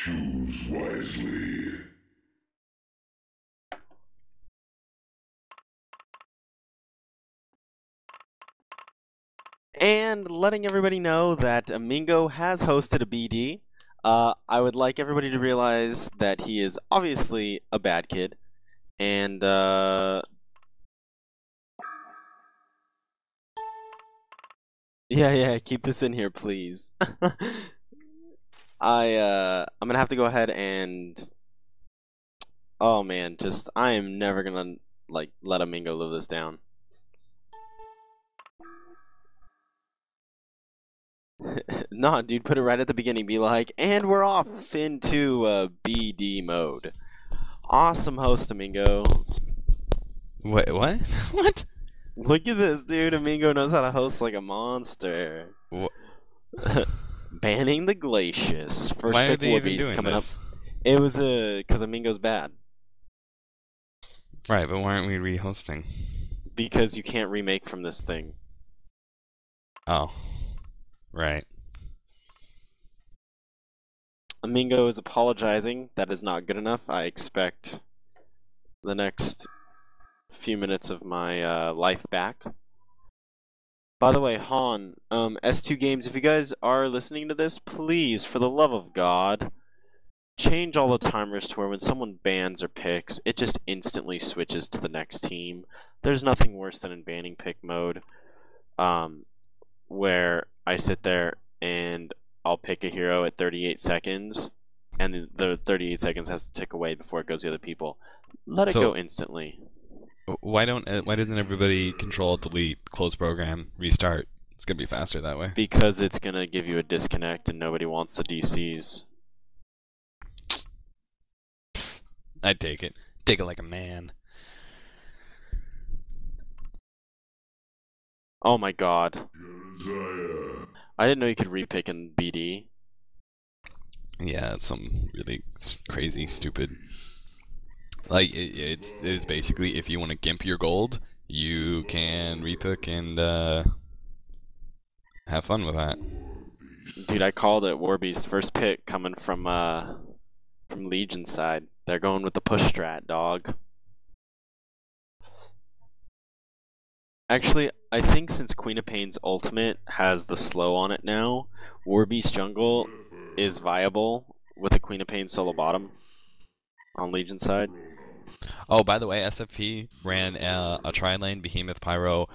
Choose wisely. And letting everybody know that Amingo has hosted a BD. I would like everybody to realize that he is obviously a bad kid. And, yeah, keep this in here, please. I'm gonna have to go ahead and... Oh man, I am never gonna, like, let Amingo live this down. Nah, dude, put it right at the beginning. Be like, and we're off into BD mode. Awesome host, Amingo. Wait, what? What? Look at this, dude. Amingo knows how to host like a monster. Banning the Glacius. First Why are pick they War even Beast doing coming this? up. It was because Amingo's bad. Right, but why aren't we rehosting? Because you can't remake from this thing. Oh. Right. Amingo is apologizing. That is not good enough. I expect the next few minutes of my life back. By the way, HoN, S2 Games, if you guys are listening to this, please, for the love of God, change all the timers to where when someone bans or picks, it just instantly switches to the next team. There's nothing worse than in banning pick mode, where I sit there and I'll pick a hero at 38 seconds, and the 38 seconds has to tick away before it goes to other people. Let it go instantly. Why doesn't everybody control, delete, close program, restart? It's gonna be faster that way. Because it's gonna give you a disconnect and nobody wants the DCs. I'd take it. Take it like a man. Oh my god. I didn't know you could repick in BD. Yeah, it's some really crazy, stupid. Like, it is basically, if you want to gimp your gold, you can repick and have fun with that. Dude, I called it. Warbeast first pick coming from Legion side. They're going with the push strat, dog. Actually, I think since Queen of Pain's ultimate has the slow on it now, Warbeast jungle is viable with a Queen of Pain solo bottom on Legion side. Oh, by the way, SFP ran a tri-lane Behemoth Pyro,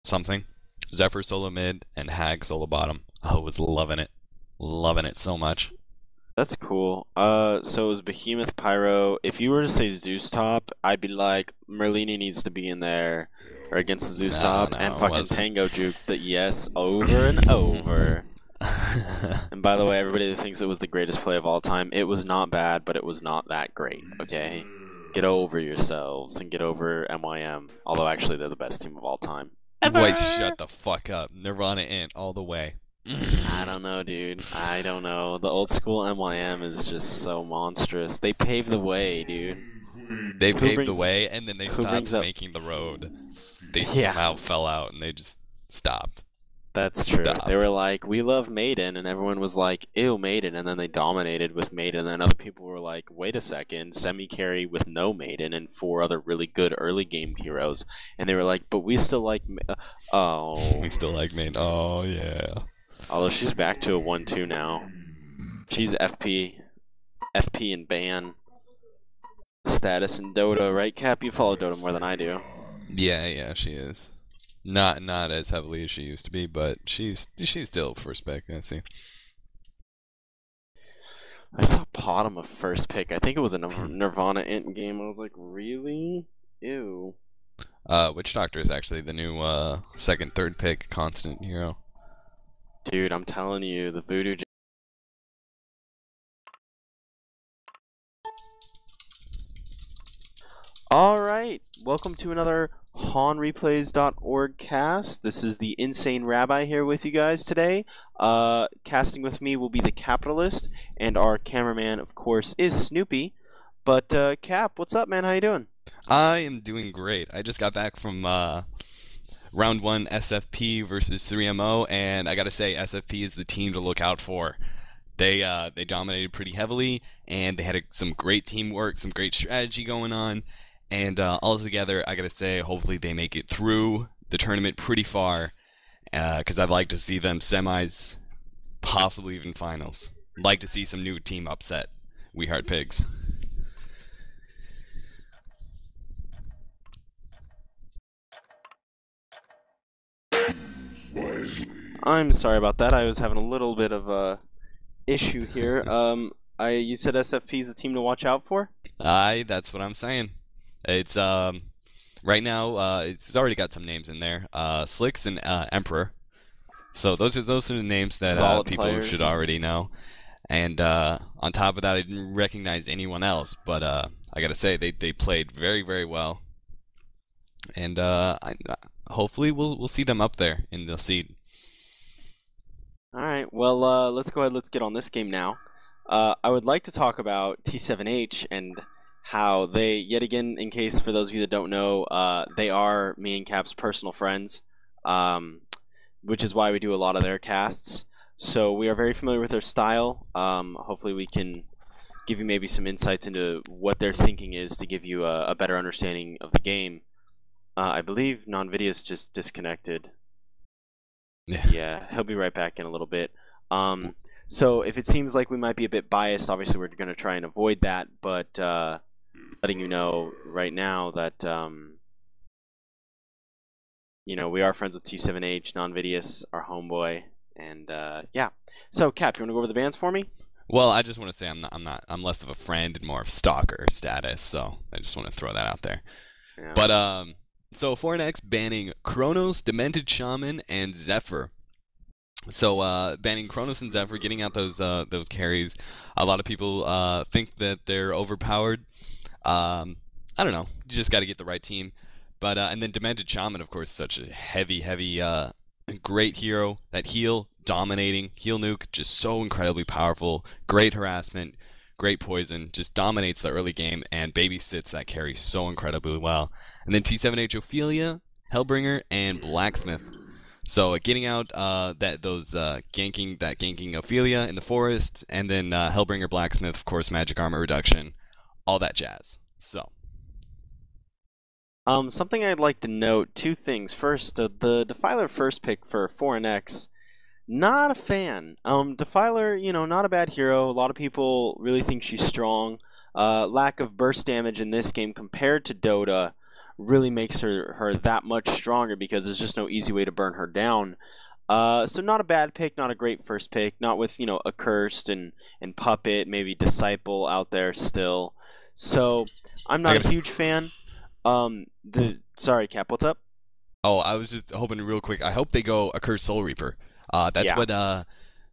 something, Zephyr solo mid, and Hag solo bottom. I was loving it so much. That's cool. So it was Behemoth Pyro. If you were to say Zeus top, I'd be like, Merlini needs to be in there, or against the Zeus top, and fucking Tango juke the yes over and over. And by the way, everybody that thinks it was the greatest play of all time, it was not bad, but it was not that great, okay? Get over yourselves and get over MYM. Although, actually, they're the best team of all time. Wait, shut the fuck up. Nirvana Int all the way. I don't know, dude. I don't know. The old school MYM is just so monstrous. They paved the way, dude. They paved the way, and then they stopped making the road. They somehow fell out, and they just stopped. That's true. They were like, we love Maiden, and everyone was like, ew, Maiden, and then they dominated with Maiden, and then other people were like, wait a second, semi-carry with no Maiden and 4 other really good early game heroes. And they were like, but we still like... oh. We still like Maiden. Oh, yeah. Although she's back to a 1-2 now. She's FP and ban status in Dota, right, Cap? You follow Dota more than I do. Yeah, she is. Not as heavily as she used to be, but she's still first pick. I see. I saw bottom of first pick. I think it was a Nirvana Int game. I was like, really? Ew. Witch Doctor is actually the new second, third pick constant hero. Dude, I'm telling you, the Voodoo. Alright, welcome to another HoNReplays.org cast. This is the Insane Rabbi here with you guys today. Casting with me will be the Capitalist, and our cameraman, of course, is Snoopy. But, Cap, what's up, man? How you doing? I am doing great. I just got back from round 1 SFP versus 3MO, and I gotta say, SFP is the team to look out for. They dominated pretty heavily, and they had some great teamwork, some great strategy going on, and all together, I gotta say, hopefully they make it through the tournament pretty far, because I'd like to see them semis, possibly even finals. I'd like to see some new team upset We Heart Pigs. I'm sorry about that. I was having a little bit of a issue here. You said SFP is the team to watch out for? That's what I'm saying. It's right now it's already got some names in there. Slicks and Emperor. So those are the names that people players. Should already know. And on top of that, I didn't recognize anyone else, but I gotta say they played very, very well. And hopefully we'll see them up there in the seed. All right. Well, let's go ahead. Let's get on this game now. I would like to talk about T7H and how they, yet again, in case for those of you that don't know, they are me and Cap's personal friends, which is why we do a lot of their casts. So we are very familiar with their style. Hopefully we can give you maybe some insights into what their thinking is to give you a better understanding of the game. I believe NonVideo's just disconnected. Yeah, he'll be right back in a little bit. So if it seems like we might be a bit biased, obviously we're going to try and avoid that, but letting you know right now that you know, we are friends with T7H, NonVideo's our homeboy, and yeah. So Cap, you want to go over the bans for me? Well, I just want to say I'm less of a friend and more of stalker status, so I just want to throw that out there. Yeah. But so 4NX banning Kronos, Demented Shaman, and Zephyr. So banning Kronos and Zephyr, getting out those carries. A lot of people think that they're overpowered. I don't know. You just got to get the right team. But and then Demented Shaman, of course, such a heavy, great hero. That heal, dominating, heal nuke, just so incredibly powerful. Great harassment, great poison, just dominates the early game and babysits that carry so incredibly well. And then T7H Ophelia, Hellbringer, and Blacksmith. So getting out ganking Ophelia in the forest, and then Hellbringer, Blacksmith, of course, magic armor reduction, all that jazz. So. Something I'd like to note, two things. First, the Defiler first pick for 4NX, not a fan. Defiler, you know, not a bad hero. A lot of people really think she's strong. Lack of burst damage in this game compared to Dota really makes her that much stronger because there's just no easy way to burn her down. So not a bad pick, not a great first pick. Not with, you know, Accursed and Puppet, maybe Disciple out there still. So I'm not a huge fan. Sorry, Cap, what's up? Oh, I was just hoping real quick. I hope they go Accursed Soul Reaper. That's what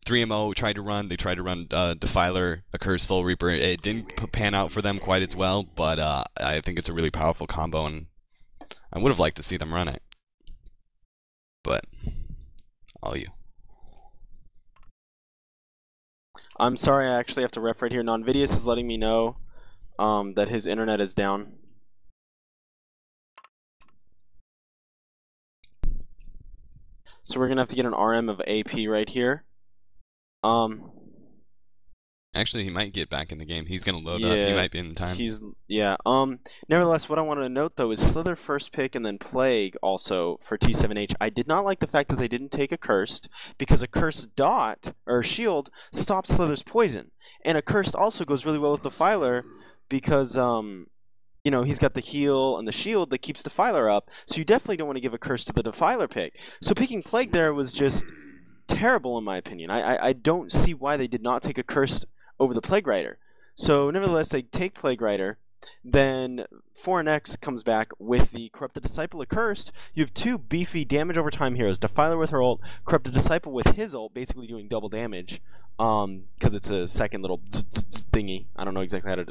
3MO tried to run. They tried to run Defiler, Accursed Soul Reaper. It didn't pan out for them quite as well, but I think it's a really powerful combo, and I would have liked to see them run it. But all you. I'm sorry, I actually have to ref right here. NonVideo's is letting me know that his internet is down. So we're gonna have to get an RM of AP right here. Actually, he might get back in the game. He's gonna load up. He might be in time. Nevertheless, what I wanted to note though is Slither first pick and then Plague also for T7H. I did not like the fact that they didn't take Accursed because Accursed dot or shield stops Slither's poison, and Accursed also goes really well with Defiler because you know, he's got the heal and the shield that keeps Defiler up, so you definitely don't want to give a curse to the Defiler pick. So picking Plague there was just terrible in my opinion. I don't see why they did not take a curse over the Plague Rider. So nevertheless, they take Plague Rider, then 4NX comes back with the Corrupted Disciple Accursed. You have two beefy damage over time heroes, Defiler with her ult, Corrupted Disciple with his ult, basically doing double damage, because it's a second little thingy. I don't know exactly how to